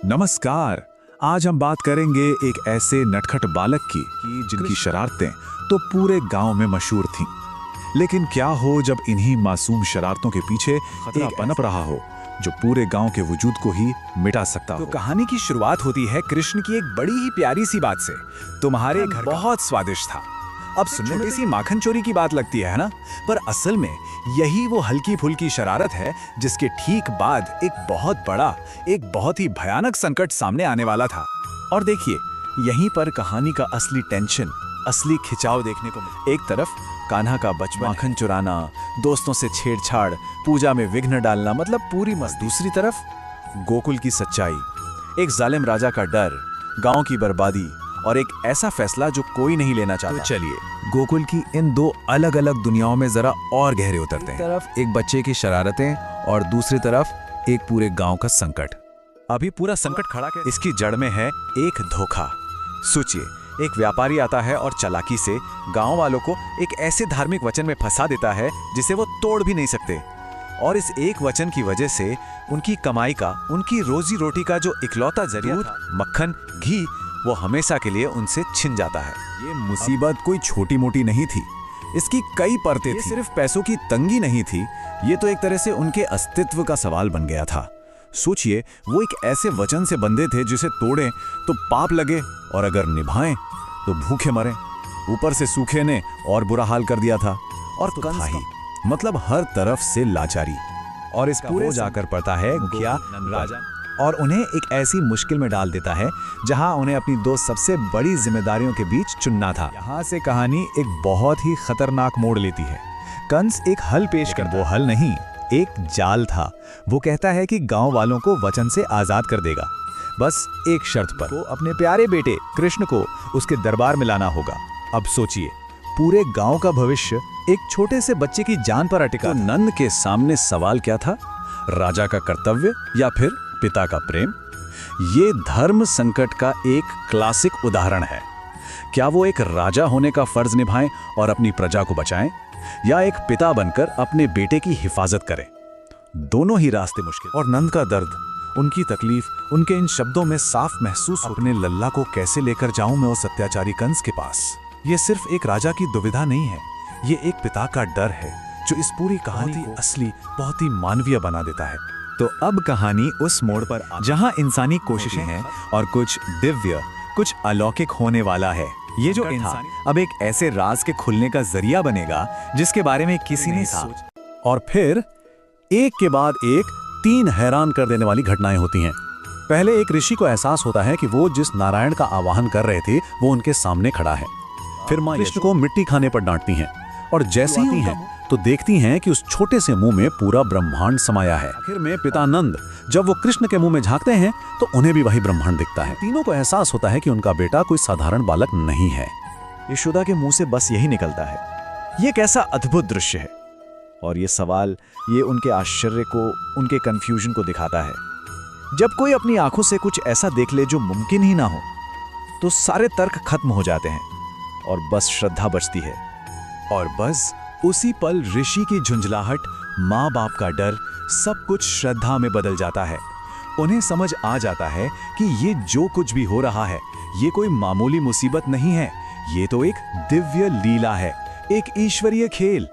नमस्कार। आज हम बात करेंगे एक ऐसे नटखट बालक की जिनकी शरारतें तो पूरे गांव में मशहूर थीं। लेकिन क्या हो जब इन्हीं मासूम शरारतों के पीछे खतरा पनप रहा हो जो पूरे गांव के वजूद को ही मिटा सकता हो। तो कहानी की शुरुआत होती है कृष्ण की एक बड़ी ही प्यारी सी बात से। तुम्हारे घर बहुत स्वादिष्ट था। अब सुनने में सी माखन चोरी की बात लगती है ना, पर असल में यही वो हल्की फुल्की शरारत है जिसके ठीक बाद एक बहुत ही भयानक संकट सामने आने वाला था। और देखिए, यहीं पर कहानी का असली टेंशन, असली खिंचाव देखने को मिला। एक तरफ कान्हा का बचपन, माखन चुराना, दोस्तों से छेड़छाड़, पूजा में विघ्न डालना, मतलब पूरी मस्ती। दूसरी तरफ गोकुल की सच्चाई, एक जालिम राजा का डर, गांव की बर्बादी और एक ऐसा फैसला जो कोई नहीं लेना चाहता। तो चलिए गोकुल की इन दो अलग अलग दुनियाओं में जरा और गहरे उतरते हैं। एक तरफ एक बच्चे की शरारतें और दूसरी तरफ एक पूरे गांव का संकट। अभी पूरा संकट खड़ा है, इसकी जड़ में है एक धोखा। सोचिए, एक व्यापारी आता है और चालाकी से गांव वालों को एक ऐसे धार्मिक वचन में फंसा देता है जिसे वो तोड़ भी नहीं सकते। और इस एक वचन की वजह से उनकी कमाई का, उनकी रोजी रोटी का जो इकलौता जरिया था, मक्खन, घी, वो हमेशा के लिए उनसे छिन जाता है। ये मुसीबत कोई छोटी मोटी नहीं थी, इसकी कई परतें थीं। सिर्फ पैसों की तंगी नहीं थी, ये तो एक तरह से उनके अस्तित्व का सवाल बन गया था। सोचिए, वो एक ऐसे वचन से बंधे थे जिसे तोड़ें तो पाप लगे और अगर निभाएं तो भूखे मरें। ऊपर से सूखे ने और बुरा हाल कर दिया था, और तो था ही, मतलब हर तरफ से लाचारी। और इस पूरे जाकर पड़ता है मुखिया राजा, और उन्हें एक ऐसी मुश्किल में डाल देता है जहां उन्हें अपनी दो सबसे बड़ी जिम्मेदारियों के बीच चुनना था। यहाँ से कहानी एक बहुत ही खतरनाक मोड़ लेती है। कंस एक हल पेश कर, वो हल नहीं, एक जाल था। वो कहता है कि गांव वालों को वचन से आजाद कर देगा, बस एक शर्त पर। वो अपने प्यारे बेटे कृष्ण को उसके दरबार में लाना होगा। अब सोचिए, पूरे गांव का भविष्य एक छोटे से बच्चे की जान पर अटका। तो नंद के सामने सवाल क्या था? राजा का कर्तव्य या फिर पिता का प्रेम? ये धर्म संकट का एक क्लासिक उदाहरण है। क्या वो एक राजा होने का फर्ज निभाएं और अपनी प्रजा को बचाएं, या एक पिता बनकर अपने बेटे की हिफाजत करें? दोनों ही रास्ते मुश्किल। और नंद का दर्द, उनकी तकलीफ उनके इन शब्दों में साफ महसूस। अपने लल्ला को कैसे लेकर जाऊं मैं उस अत्याचारी कंस के पास? ये सिर्फ एक राजा की दुविधा नहीं है, ये एक पिता का डर है जो इस पूरी कहानी को असली, बहुत ही मानवीय बना देता है। तो अब कहानी उस मोड़ पर जहां इंसानी कोशिशें हैं और कुछ दिव्य, कुछ अलौकिक होने वाला है। ये जो इंसान अब एक ऐसे राज के खुलने का जरिया बनेगा जिसके बारे में किसी ने सोचा। और फिर एक के बाद एक 3 हैरान कर देने वाली घटनाएं होती हैं। पहले एक ऋषि को एहसास होता है कि वो जिस नारायण का आवाहन कर रहे थे वो उनके सामने खड़ा है। फिर मां कृष्ण को मिट्टी खाने पर डांटती हैं, और जैसे ही हैं तो देखती हैं कि उस छोटे से मुंह में पूरा ब्रह्मांड समाया है। आखिर में पिता नंद जब वो कृष्ण के मुंह में झांकते हैं तो उन्हें भी वही ब्रह्मांड दिखता है। तीनों को एहसास होता है कि उनका बेटा कोई साधारण बालक नहीं है। यशोदा के मुंह से बस यही निकलता है, ये कैसा अद्भुत दृश्य है। और ये सवाल, ये उनके आश्चर्य को, उनके कंफ्यूजन को दिखाता है। जब कोई अपनी आंखों से कुछ ऐसा देख ले जो मुमकिन ही ना हो, तो सारे तर्क खत्म हो जाते हैं और बस श्रद्धा बचती है। और बस उसी पल ऋषि की झुंझलाहट, माँ बाप का डर, सब कुछ श्रद्धा में बदल जाता है। उन्हें समझ आ जाता है कि ये जो कुछ भी हो रहा है, ये कोई मामूली मुसीबत नहीं है, ये तो एक दिव्य लीला है, एक ईश्वरीय खेल।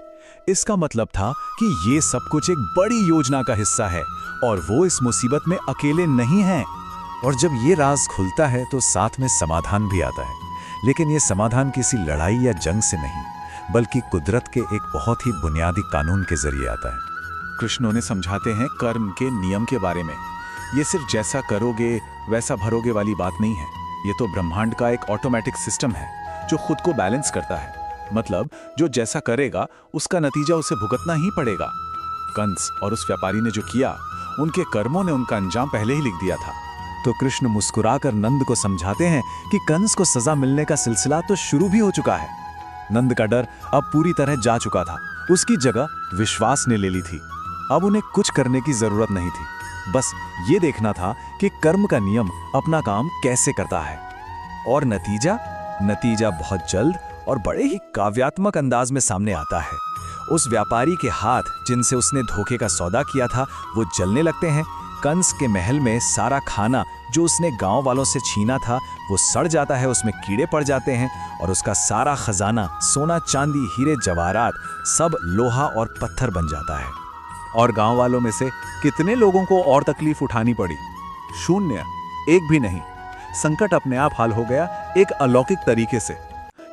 इसका मतलब था कि ये सब कुछ एक बड़ी योजना का हिस्सा है और वो इस मुसीबत में अकेले नहीं हैं। और जब ये राज खुलता है तो साथ में समाधान भी आता है, लेकिन ये समाधान किसी लड़ाई या जंग से नहीं, बल्कि कुदरत के एक बहुत ही बुनियादी कानून के जरिए आता है। कृष्ण उन्हें समझाते हैं कर्म के नियम के बारे में। ये सिर्फ जैसा करोगे वैसा भरोगे वाली बात नहीं है, ये तो ब्रह्मांड का एक ऑटोमेटिक सिस्टम है जो खुद को बैलेंस करता है। मतलब जो जैसा करेगा उसका नतीजा उसे भुगतना ही पड़ेगा। कंस और उस व्यापारी ने जो किया, उनके कर्मों ने उनका अंजाम पहले ही लिख दिया था। तो कृष्ण मुस्कुराकर नंद को समझाते हैं कि कंस को सजा मिलने का सिलसिला तो शुरू भी हो चुका है। नंद का डर अब पूरी तरह जा चुका था, उसकी जगह विश्वास ने ले ली थी। अब उन्हें कुछ करने की जरूरत नहीं थी, बस ये देखना था कि कर्म का नियम अपना काम कैसे करता है। और नतीजा बहुत जल्द और बड़े ही काव्यात्मक अंदाज में सामने आता है। उस व्यापारी के हाथ जिनसे उसने धोखे का सौदा किया था वो जलने लगते हैं, कंस के महल में सारा खाना जो उसने गांव वालों से छीना था वो सड़ जाता है, उसमें कीड़े पड़ जाते हैं और उसका सारा खजाना सोना चांदी हीरे जवाहरात सब लोहा और पत्थर बन जाता है। और गांव वालों में से कितने लोगों को और तकलीफ उठानी पड़ी? शून्य, एक भी नहीं। संकट अपने आप हल हो गया एक अलौकिक तरीके से।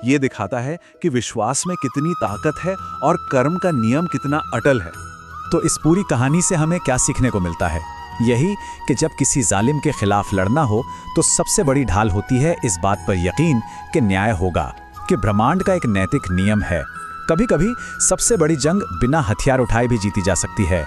ये दिखाता है कि विश्वास में कितनी ताकत है और कर्म का नियम कितना अटल है। तो इस पूरी कहानी से हमें क्या सीखने को मिलता है? यही कि जब किसी जालिम के खिलाफ लड़ना हो तो सबसे बड़ी ढाल होती है इस बात पर यकीन कि न्याय होगा, कि ब्रह्मांड का एक नैतिक नियम है। कभी कभी सबसे बड़ी जंग बिना हथियार उठाए भी जीती जा सकती है।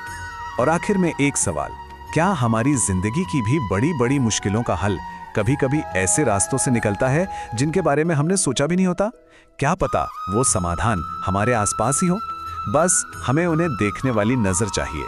और आखिर में एक सवाल, क्या हमारी जिंदगी की भी बड़ी बड़ी मुश्किलों का हल कभी कभी ऐसे रास्तों से निकलता है जिनके बारे में हमने सोचा भी नहीं होता? क्या पता वो समाधान हमारे आसपास ही हो, बस हमें उन्हें देखने वाली नजर चाहिए।